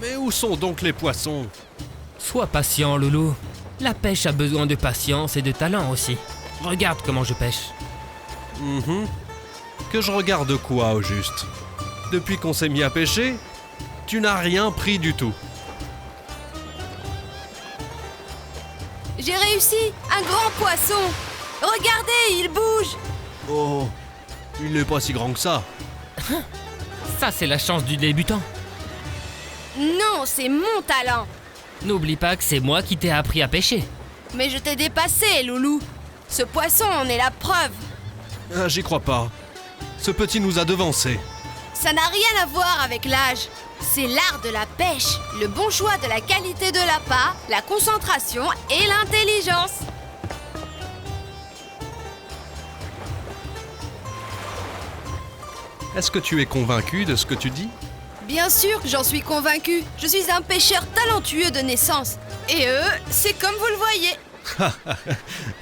Mais où sont donc les poissons? Sois patient, Loulou. La pêche a besoin de patience et de talent aussi. Regarde comment je pêche. Que je regarde quoi au juste? Depuis qu'on s'est mis à pêcher, tu n'as rien pris du tout. J'ai réussi! Un grand poisson! Regardez, il bouge! Oh, il n'est pas si grand que ça. Ça, c'est la chance du débutant. Non, c'est mon talent! N'oublie pas que c'est moi qui t'ai appris à pêcher. Mais je t'ai dépassé, Loulou! Ce poisson en est la preuve! Ah, j'y crois pas. Ce petit nous a devancés. Ça n'a rien à voir avec l'âge. C'est l'art de la pêche, le bon choix de la qualité de l'appât, la concentration et l'intelligence. Est-ce que tu es convaincu de ce que tu dis? Bien sûr que j'en suis convaincue. Je suis un pêcheur talentueux de naissance. Et eux, c'est comme vous le voyez.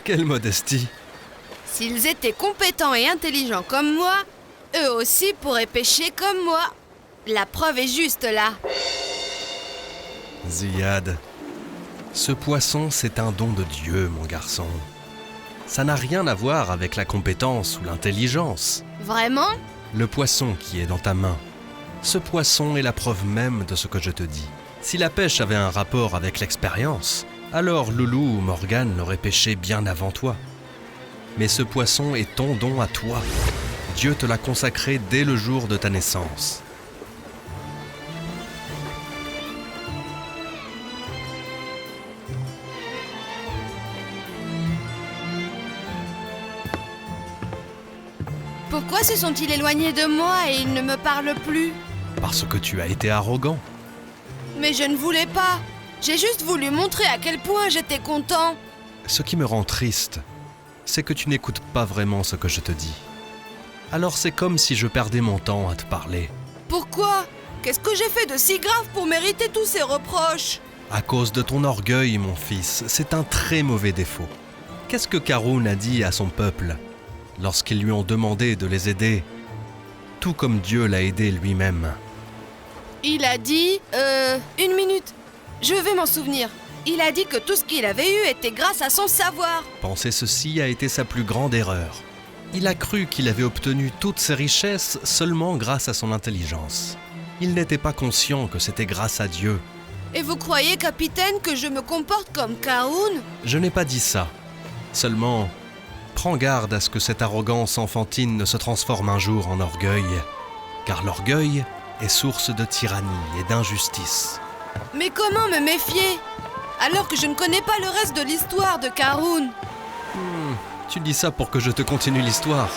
Quelle modestie. S'ils étaient compétents et intelligents comme moi, eux aussi pourraient pêcher comme moi. La preuve est juste là. Ziad, ce poisson, c'est un don de Dieu, mon garçon. Ça n'a rien à voir avec la compétence ou l'intelligence. Vraiment? Le poisson qui est dans ta main, ce poisson est la preuve même de ce que je te dis. Si la pêche avait un rapport avec l'expérience, alors Loulou ou Morgane l'auraient pêché bien avant toi. Mais ce poisson est ton don à toi. Dieu te l'a consacré dès le jour de ta naissance. Pourquoi se sont-ils éloignés de moi et ils ne me parlent plus? Parce que tu as été arrogant. Mais je ne voulais pas. J'ai juste voulu montrer à quel point j'étais content. Ce qui me rend triste, c'est que tu n'écoutes pas vraiment ce que je te dis. Alors c'est comme si je perdais mon temps à te parler. Pourquoi? Qu'est-ce que j'ai fait de si grave pour mériter tous ces reproches? À cause de ton orgueil, mon fils, c'est un très mauvais défaut. Qu'est-ce que Karun a dit à son peuple lorsqu'ils lui ont demandé de les aider, tout comme Dieu l'a aidé lui-même? Il a dit... une minute. Je vais m'en souvenir. Il a dit que tout ce qu'il avait eu était grâce à son savoir. Penser ceci a été sa plus grande erreur. Il a cru qu'il avait obtenu toutes ses richesses seulement grâce à son intelligence. Il n'était pas conscient que c'était grâce à Dieu. Et vous croyez, capitaine, que je me comporte comme Karun? Je n'ai pas dit ça. Seulement, prends garde à ce que cette arrogance enfantine ne se transforme un jour en orgueil. Car l'orgueil est source de tyrannie et d'injustice. Mais comment me méfier? Alors que je ne connais pas le reste de l'histoire de Karun. Tu dis ça pour que je te continue l'histoire.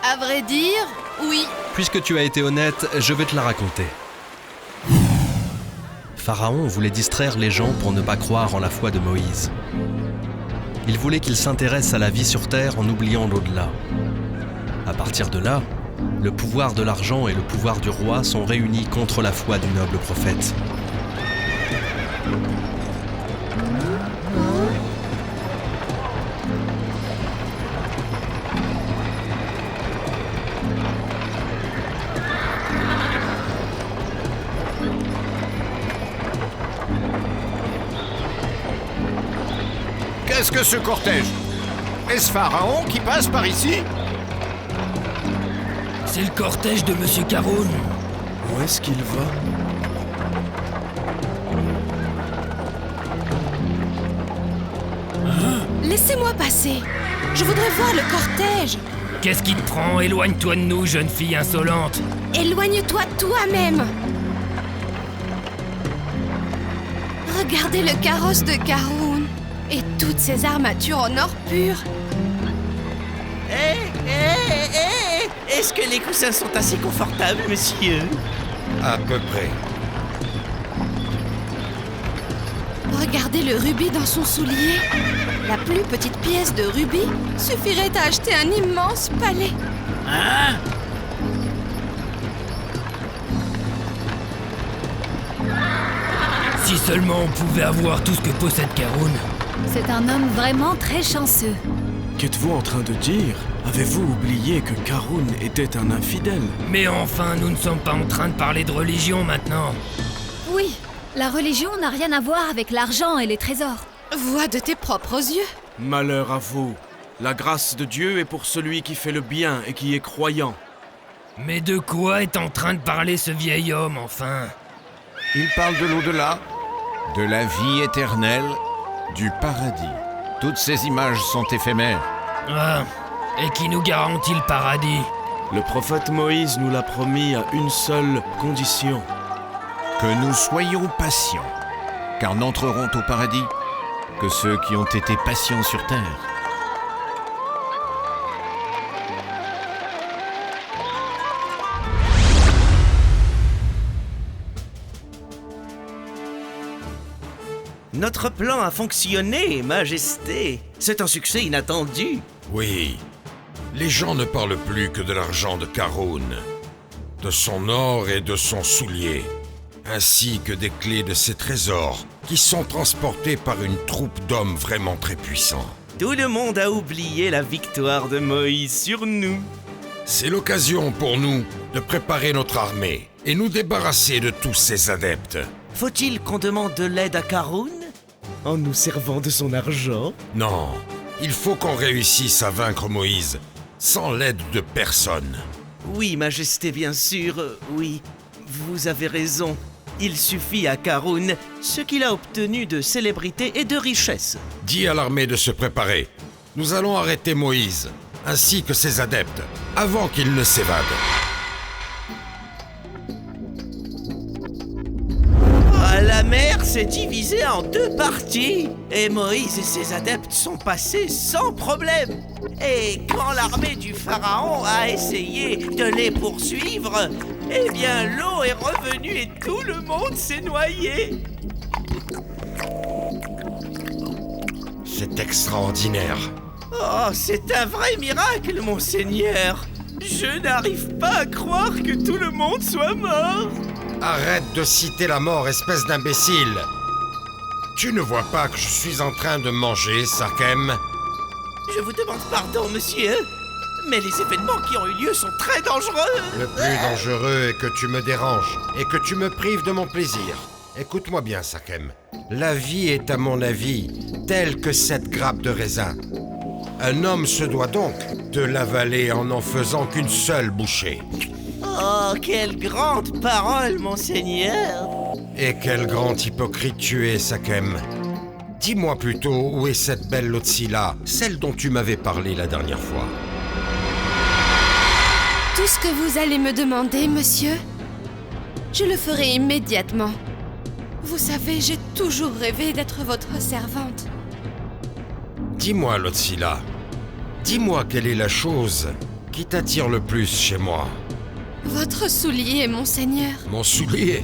À vrai dire, oui. Puisque tu as été honnête, je vais te la raconter. Pharaon voulait distraire les gens pour ne pas croire en la foi de Moïse. Il voulait qu'ils s'intéressent à la vie sur terre en oubliant l'au-delà. À partir de là, le pouvoir de l'argent et le pouvoir du roi sont réunis contre la foi du noble prophète. Qu'est-ce que ce cortège? Est-ce Pharaon qui passe par ici? C'est le cortège de Monsieur Karun. Où est-ce qu'il va? Laissez-moi passer. Je voudrais voir le cortège. Qu'est-ce qui te prend? Éloigne-toi de nous, jeune fille insolente. Éloigne-toi toi-même. Regardez le carrosse de Karun et toutes ses armatures en or pur. Est-ce que les coussins sont assez confortables, monsieur? À peu près. Regardez le rubis dans son soulier. La plus petite pièce de rubis suffirait à acheter un immense palais. Hein? Si seulement on pouvait avoir tout ce que possède Karun. C'est un homme vraiment très chanceux. Qu'êtes-vous en train de dire? Avez-vous oublié que Karun était un infidèle? Mais enfin, nous ne sommes pas en train de parler de religion maintenant. Oui, la religion n'a rien à voir avec l'argent et les trésors. Vois de tes propres yeux. Malheur à vous. La grâce de Dieu est pour celui qui fait le bien et qui est croyant. Mais de quoi est en train de parler ce vieil homme, enfin? Il parle de l'au-delà, de la vie éternelle, du paradis. Toutes ces images sont éphémères. Ah, et qui nous garantit le paradis? Le prophète Moïse nous l'a promis à une seule condition. Que nous soyons patients, car n'entreront au paradis que ceux qui ont été patients sur terre. Notre plan a fonctionné, Majesté. C'est un succès inattendu. Oui, les gens ne parlent plus que de l'argent de Karun, de son or et de son soulier, ainsi que des clés de ses trésors, qui sont transportés par une troupe d'hommes vraiment très puissants. Tout le monde a oublié la victoire de Moïse sur nous. C'est l'occasion pour nous de préparer notre armée et nous débarrasser de tous ces adeptes. Faut-il qu'on demande de l'aide à Karun en nous servant de son argent? Non, il faut qu'on réussisse à vaincre Moïse, sans l'aide de personne. Oui, Majesté, bien sûr, oui. Vous avez raison. Il suffit à Karun ce qu'il a obtenu de célébrité et de richesse. Dis à l'armée de se préparer. Nous allons arrêter Moïse, ainsi que ses adeptes, avant qu'ils ne s'évadent. La mer s'est divisée en deux parties et Moïse et ses adeptes sont passés sans problème. Et quand l'armée du pharaon a essayé de les poursuivre, eh bien l'eau est revenue et tout le monde s'est noyé. C'est extraordinaire. Oh, c'est un vrai miracle, monseigneur. Je n'arrive pas à croire que tout le monde soit mort. Arrête de citer la mort, espèce d'imbécile. Tu ne vois pas que je suis en train de manger, Sakem? Je vous demande pardon, monsieur, mais les événements qui ont eu lieu sont très dangereux. Le plus dangereux est que tu me déranges et que tu me prives de mon plaisir. Écoute-moi bien, Sakem. La vie est, à mon avis, telle que cette grappe de raisin. Un homme se doit donc de l'avaler en n'en faisant qu'une seule bouchée. Oh, quelle grande parole, monseigneur! Et quel grand hypocrite tu es, Sakem. Dis-moi plutôt où est cette belle Lotsila, celle dont tu m'avais parlé la dernière fois. Tout ce que vous allez me demander, monsieur, je le ferai immédiatement. Vous savez, j'ai toujours rêvé d'être votre servante. Dis-moi, Lotsila, dis-moi quelle est la chose qui t'attire le plus chez moi. Votre soulier, monseigneur. Mon soulier?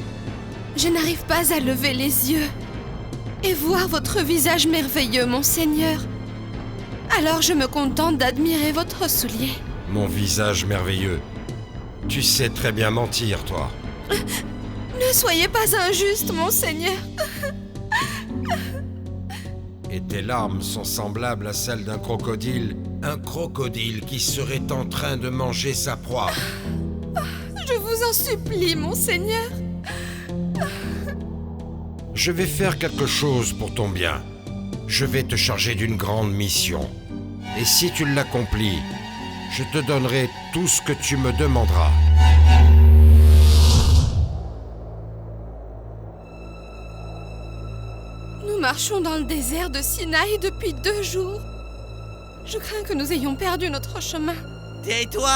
Je n'arrive pas à lever les yeux et voir votre visage merveilleux, monseigneur. Alors je me contente d'admirer votre soulier. Mon visage merveilleux. Tu sais très bien mentir, toi. Ne soyez pas injuste, monseigneur. Et tes larmes sont semblables à celles d'un crocodile. Un crocodile qui serait en train de manger sa proie. Je vous en supplie, monseigneur. Je vais faire quelque chose pour ton bien. Je vais te charger d'une grande mission. Et si tu l'accomplis, je te donnerai tout ce que tu me demanderas. Nous marchons dans le désert de Sinaï depuis 2 jours. Je crains que nous ayons perdu notre chemin. Tais-toi!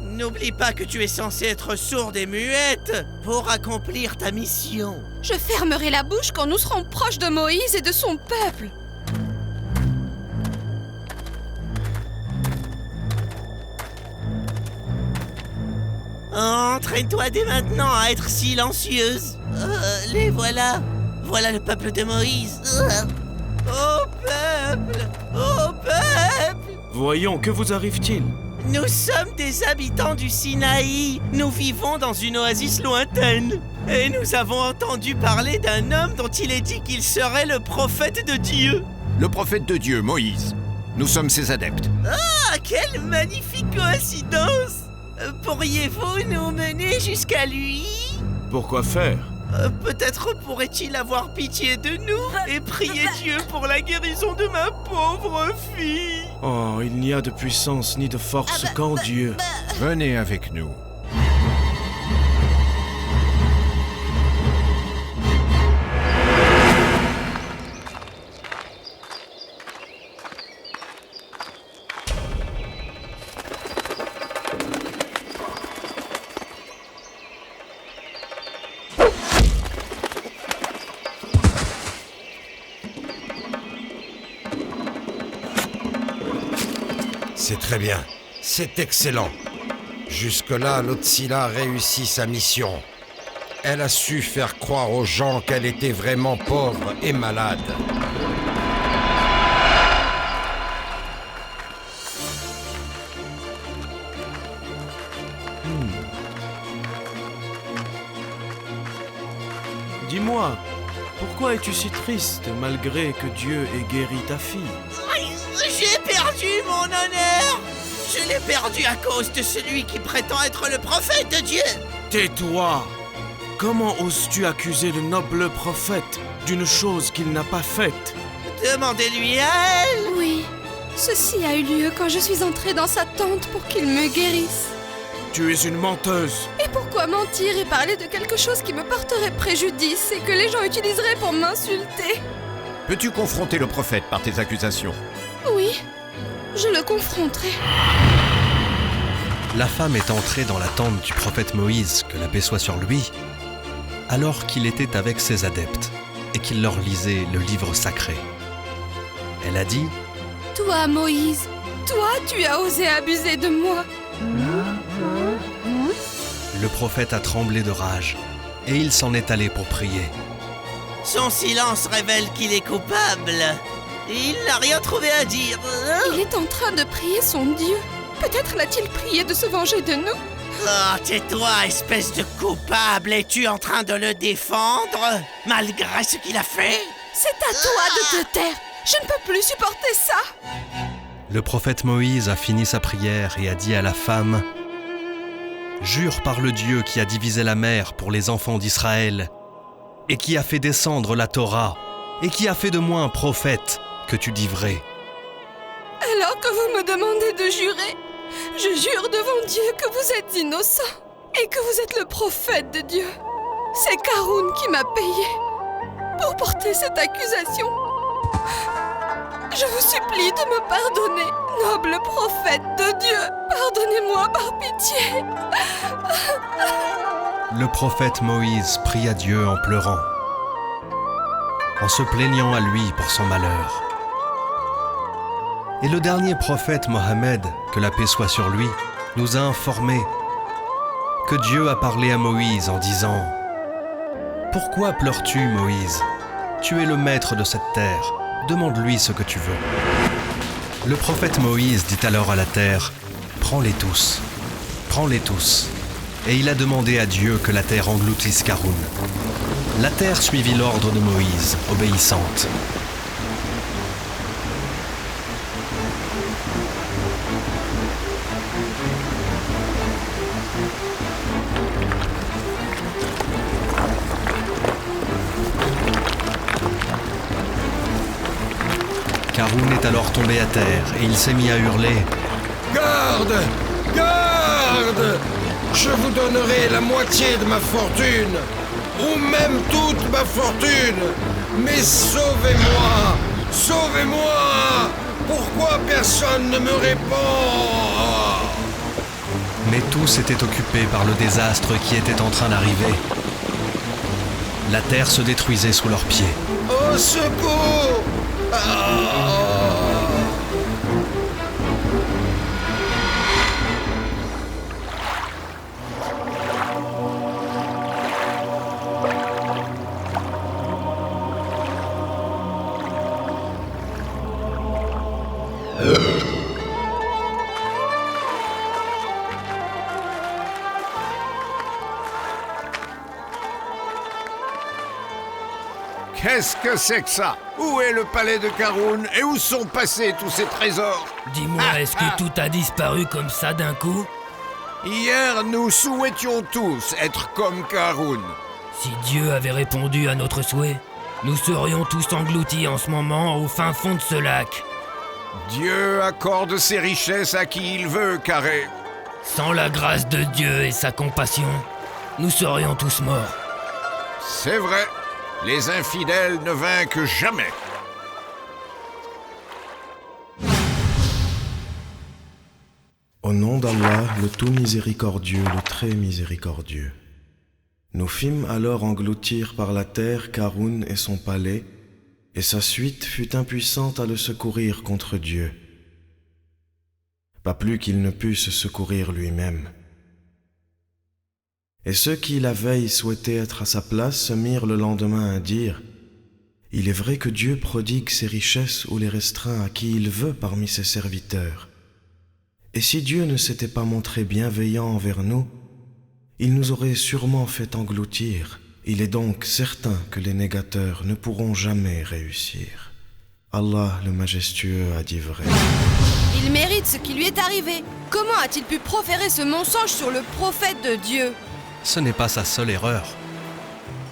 N'oublie pas que tu es censée être sourde et muette pour accomplir ta mission. Je fermerai la bouche quand nous serons proches de Moïse et de son peuple. Entraîne-toi dès maintenant à être silencieuse. Les voilà. Voilà le peuple de Moïse. Ô peuple! Ô peuple! Voyons, que vous arrive-t-il? Nous sommes des habitants du Sinaï. Nous vivons dans une oasis lointaine. Et nous avons entendu parler d'un homme dont il est dit qu'il serait le prophète de Dieu. Le prophète de Dieu, Moïse. Nous sommes ses adeptes. Ah, quelle magnifique coïncidence! Pourriez-vous nous mener jusqu'à lui? Pourquoi faire? Peut-être pourrait-il avoir pitié de nous et prier Dieu pour la guérison de ma pauvre fille. Oh, il n'y a de puissance ni de force qu'en Dieu. Venez avec nous. C'est très bien. C'est excellent. Jusque-là, Lotsila a réussi sa mission. Elle a su faire croire aux gens qu'elle était vraiment pauvre et malade. Dis-moi, pourquoi es-tu si triste malgré que Dieu ait guéri ta fille? J'ai perdu mon honneur. Je l'ai perdu à cause de celui qui prétend être le prophète de Dieu. Tais-toi! Comment oses-tu accuser le noble prophète d'une chose qu'il n'a pas faite? Demandez-lui à elle. Oui, ceci a eu lieu quand je suis entrée dans sa tente pour qu'il me guérisse. Tu es une menteuse. Et pourquoi mentir et parler de quelque chose qui me porterait préjudice et que les gens utiliseraient pour m'insulter? Peux-tu confronter le prophète par tes accusations? Oui, je le confronterai. La femme est entrée dans la tente du prophète Moïse, que la paix soit sur lui, alors qu'il était avec ses adeptes et qu'il leur lisait le livre sacré. Elle a dit: Toi, Moïse, toi, tu as osé abuser de moi. Le prophète a tremblé de rage et il s'en est allé pour prier. Son silence révèle qu'il est coupable. Il n'a rien trouvé à dire. Il est en train de prier son Dieu. Peut-être l'a-t-il prié de se venger de nous? Oh, tais-toi, espèce de coupable. Es-tu en train de le défendre, malgré ce qu'il a fait? C'est à toi de te taire. Je ne peux plus supporter ça. Le prophète Moïse a fini sa prière et a dit à la femme: Jure par le Dieu qui a divisé la mer pour les enfants d'Israël et qui a fait descendre la Torah et qui a fait de moi un prophète, que tu dis vrai. Alors que vous me demandez de jurer, je jure devant Dieu que vous êtes innocent et que vous êtes le prophète de Dieu. C'est Karoun qui m'a payé pour porter cette accusation. Je vous supplie de me pardonner, noble prophète de Dieu. Pardonnez-moi par pitié. Le prophète Moïse prie à Dieu en pleurant, en se plaignant à lui pour son malheur. Et le dernier prophète Mohammed, que la paix soit sur lui, nous a informé que Dieu a parlé à Moïse en disant: Pourquoi pleures-tu, Moïse? Tu es le maître de cette terre, demande-lui ce que tu veux. Le prophète Moïse dit alors à la terre: Prends-les tous, prends-les tous. Et il a demandé à Dieu que la terre engloutisse Karoun. La terre suivit l'ordre de Moïse, obéissante. Karoun est alors tombé à terre et il s'est mis à hurler: Garde! Garde! Je vous donnerai la moitié de ma fortune, ou même toute ma fortune. Mais sauvez-moi! Sauvez-moi! Pourquoi personne ne me répond? Mais tous étaient occupés par le désastre qui était en train d'arriver. La terre se détruisait sous leurs pieds. Au secours! Qu'est-ce que c'est que ça? Où est le palais de Karoun et où sont passés tous ces trésors? Dis-moi, est-ce que tout a disparu comme ça d'un coup? Hier, nous souhaitions tous être comme Karoun. Si Dieu avait répondu à notre souhait, nous serions tous engloutis en ce moment au fin fond de ce lac. Dieu accorde ses richesses à qui il veut, Carré. Sans la grâce de Dieu et sa compassion, nous serions tous morts. C'est vrai, les infidèles ne vainquent jamais. Au nom d'Allah, le tout miséricordieux, le très miséricordieux. Nous fîmes alors engloutir par la terre Karun et son palais, et sa suite fut impuissante à le secourir contre Dieu. Pas plus qu'il ne put se secourir lui-même. Et ceux qui la veille souhaitaient être à sa place se mirent le lendemain à dire « Il est vrai que Dieu prodigue ses richesses ou les restreint à qui il veut parmi ses serviteurs. Et si Dieu ne s'était pas montré bienveillant envers nous, il nous aurait sûrement fait engloutir. Il est donc certain que les négateurs ne pourront jamais réussir. Allah le majestueux a dit vrai. » Il mérite ce qui lui est arrivé. Comment a-t-il pu proférer ce mensonge sur le prophète de Dieu? Ce n'est pas sa seule erreur.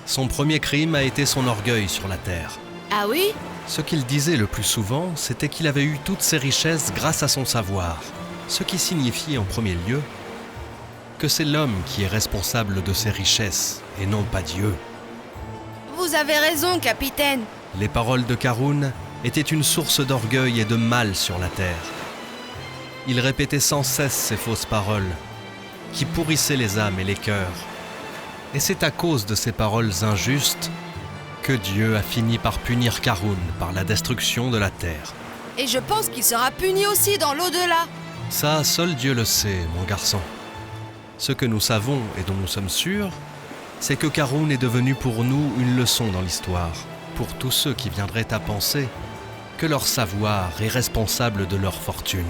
Son premier crime a été son orgueil sur la terre. Ah oui? Ce qu'il disait le plus souvent, c'était qu'il avait eu toutes ses richesses grâce à son savoir. Ce qui signifiait en premier lieu que c'est l'homme qui est responsable de ses richesses et non pas Dieu. Vous avez raison, capitaine. Les paroles de Karun étaient une source d'orgueil et de mal sur la terre. Il répétait sans cesse ces fausses paroles qui pourrissaient les âmes et les cœurs. Et c'est à cause de ces paroles injustes que Dieu a fini par punir Karun par la destruction de la terre. Et je pense qu'il sera puni aussi dans l'au-delà. Ça, seul Dieu le sait, mon garçon. Ce que nous savons et dont nous sommes sûrs, c'est que Karun est devenu pour nous une leçon dans l'histoire, pour tous ceux qui viendraient à penser que leur savoir est responsable de leur fortune.